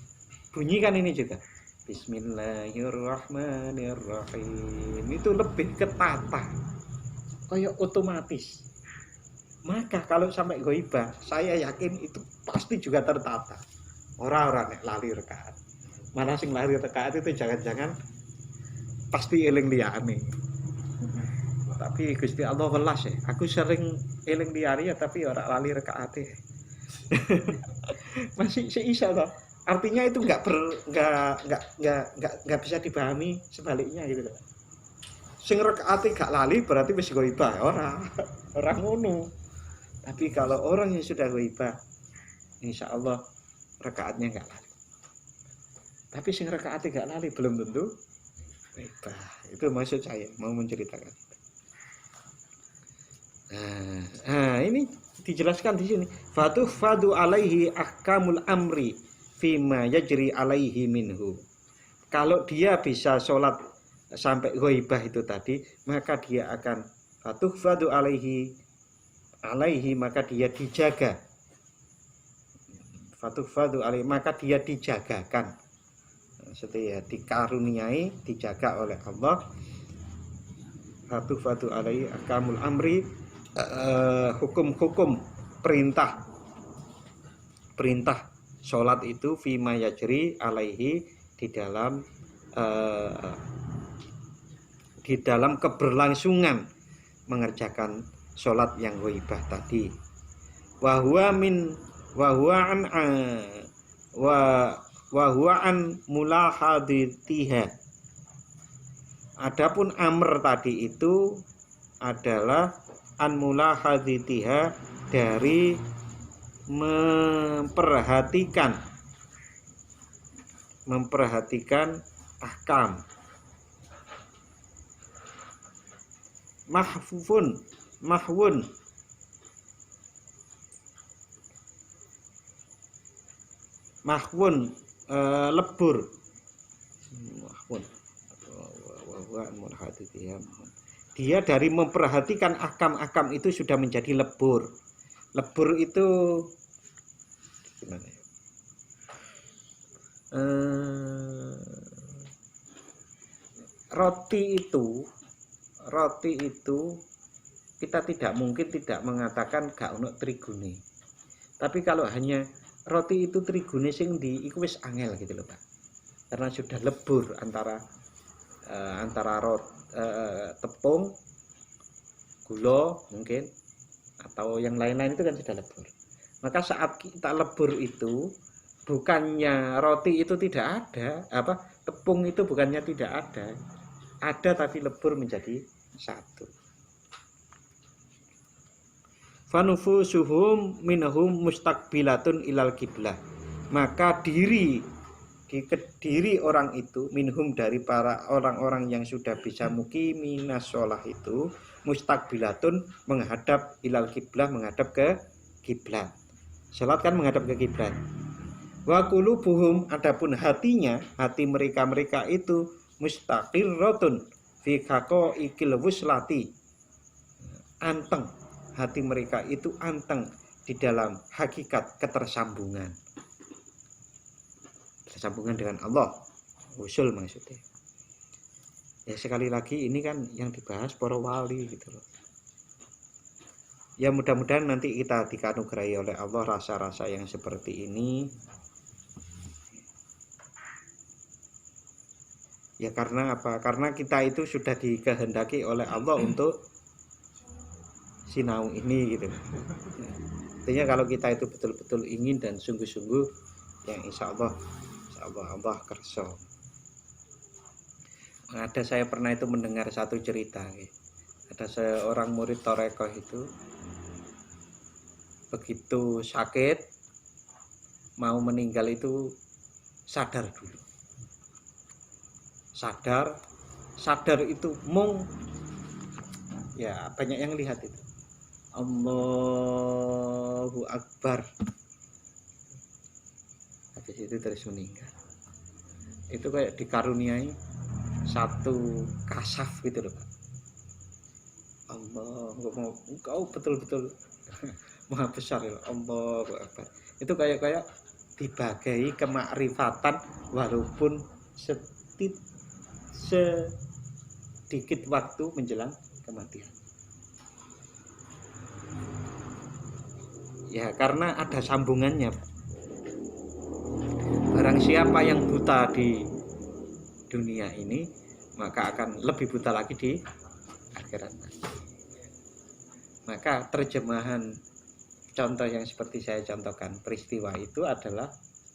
bunyi kan ini juga. Bismillahirrahmanirrahim itu lebih ketata, kayak otomatis. Maka kalau sampai ghaibah, saya yakin itu pasti juga tertata. Orang-orang nek lali rakaat. Malah sing lali rakaat itu jangan-jangan pasti eling liyane. Tapi Gusti Allah welas ya. Aku sering eling liyane ya tapi ora lali rakaate. Masih seisa toh. Artinya itu enggak bisa dipahami sebaliknya gitu loh. Sing rakaate gak lali berarti wis ghaibah, ora ngono. Tapi kalau orang yang sudah ghaibah, insya Allah rakaatnya enggak lali. Tapi sing rakaatnya enggak lali belum tentu ghaibah. Itu maksud saya mau menceritakan. Nah, ini dijelaskan di sini. Fadu alaihi ahkamul amri fima yajri alaihi minhu. Kalau dia bisa sholat sampai ghaibah itu tadi, maka dia akan fadu alaihi maka dia dijaga. Fadu alaihi maka dia dijagakan. Maksudnya ya, dikaruniai, dijaga oleh Allah. Fadu alaihi ahkamul amri, hukum-hukum perintah sholat itu fima yajri alaihi di dalam keberlangsungan mengerjakan sholat yang ghaibah tadi. Wa huwa an mulahaditiha. Adapun amr tadi itu adalah an mulahaditiha, dari memperhatikan ahkam. Mahwun lebur. Dia dari memperhatikan ahkam-ahkam itu sudah menjadi lebur. Lebur itu gimana ya? Roti itu kita tidak mungkin tidak mengatakan gak ono trigune. Tapi kalau hanya roti itu trigune sing di iku wis angel gitu loh, Pak. Karena sudah lebur antara tepung, gula mungkin atau yang lain-lain itu kan sudah lebur. Maka saat kita lebur itu bukannya roti itu tidak ada, tepung itu bukannya tidak ada tapi lebur menjadi satu. Fanufusuhum minhum mustaqbilatun ilal kiblah. Maka diri orang itu minhum, dari para orang-orang yang sudah bisa muqiminas shalah itu, mustaqbilatun menghadap ilal kiblah, menghadap ke kiblat. Salat kan menghadap ke kiblat. Wa qulubuhum, adapun hati mereka itu mustaqirratun fi haqaiqil wuslati, anteng. Hati mereka itu anteng di dalam hakikat ketersambungan dengan Allah, usul maksudnya. Ya sekali lagi ini kan yang dibahas para wali gitu loh. Ya mudah-mudahan nanti kita dikaruniai oleh Allah rasa-rasa yang seperti ini. Ya karena apa? Karena kita itu sudah dikehendaki oleh Allah untuk sinau ini gitu. Artinya kalau kita itu betul-betul ingin dan sungguh-sungguh, yang insya Allah Allah kerso. Ada saya pernah itu mendengar satu cerita. Ada seorang murid Torekoh itu begitu sakit mau meninggal itu sadar dulu. Sadar itu mung ya banyak yang lihat itu. Allahu Akbar. situ terus meninggal. Itu kayak dikaruniai satu kasaf gitu loh Pak. Allah, engkau betul-betul maha besar ya Allah Akbar. Itu kayak dibagai kemakrifatan walaupun sedikit waktu menjelang kematian. Ya karena ada sambungannya. Barang siapa yang buta di dunia ini, maka akan lebih buta lagi di akhirat. Maka terjemahan contoh yang seperti saya contohkan peristiwa itu adalah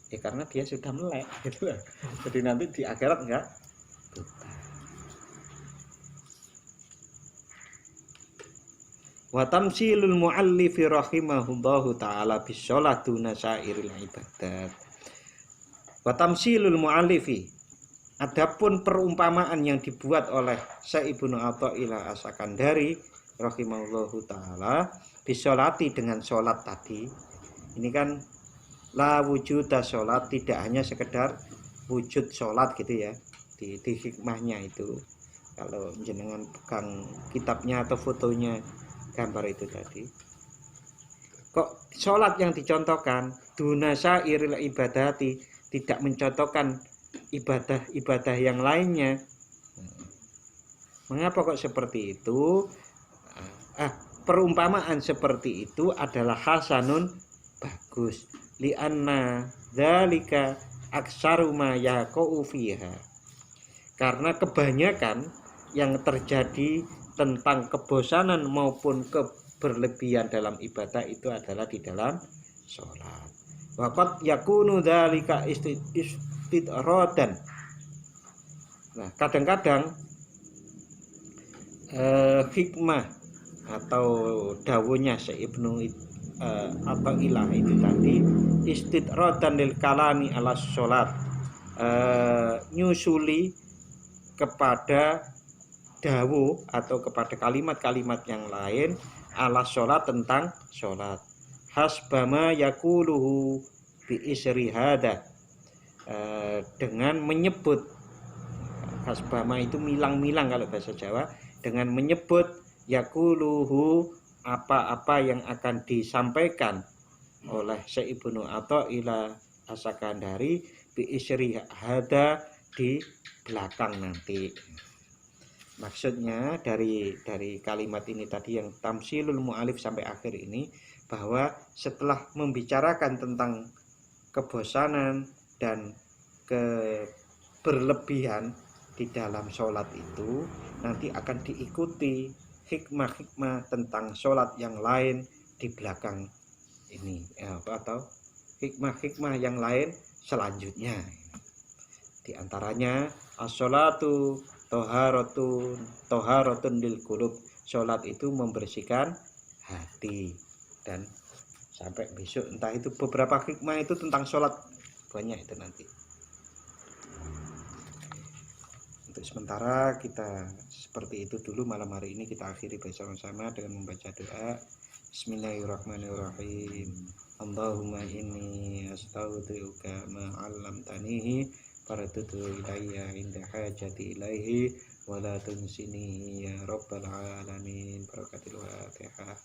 ya karena dia sudah melek gitu loh. Jadi nanti di akhirat enggak buta. Wa tamsilul muallifi rahimahullahu taala bisolat duna sairil ibadat. Wa tamsilul muallifi, adapun perumpamaan yang dibuat oleh Syekh Ibnu Athaillah As-Sakandari rahimahullahu taala bisolati dengan sholat tadi. Ini kan la wujuda sholat, tidak hanya sekedar wujud sholat gitu ya di hikmahnya itu. Kalau jenengan pegang kitabnya atau fotonya gambar itu tadi, kok sholat yang dicontohkan dunasa iril ibadati, tidak mencontohkan ibadah-ibadah yang lainnya. Mengapa kok seperti itu? Perumpamaan seperti itu adalah hasanun, bagus, li'anna dzalika aksaru ma yaqau fiha, karena kebanyakan yang terjadi tentang kebosanan maupun keberlebihan dalam ibadah itu adalah di dalam sholat. Waqad yakunu dzalika istidradan. Nah, kadang-kadang hikmah atau dawuhnya Syekh Ibnu Athaillah itu tadi istidradan lil kalami ala sholat, nyusuli kepada dawuh atau kepada kalimat-kalimat yang lain ala sholat, tentang sholat, hasbama yakuluhu bi isri hada, dengan menyebut, hasbama itu milang-milang kalau bahasa Jawa, dengan menyebut yakuluhu, apa-apa yang akan disampaikan oleh Syekh Ibnu Athaillah As-Sakandari bi isri hada, di belakang nanti. Maksudnya dari kalimat ini tadi yang tamsilul mu'alif sampai akhir ini, bahwa setelah membicarakan tentang kebosanan dan keberlebihan di dalam sholat itu, nanti akan diikuti hikmah-hikmah tentang sholat yang lain di belakang ini, atau hikmah-hikmah yang lain selanjutnya. Di antaranya as-sholatu toharatun lil qulub, sholat itu membersihkan hati. Dan sampai besok entah itu beberapa hikmah itu tentang sholat, banyak itu nanti. Untuk sementara kita seperti itu dulu malam hari ini. Kita akhiri bersama-sama dengan membaca doa. Bismillahirrahmanirrahim. Allahumma inni astaghfiruka ma 'allamtanihi faratutu ilayya inda hajati ilaihi wa la tunsini ya rabbal alamin. Barakatul Fatihah.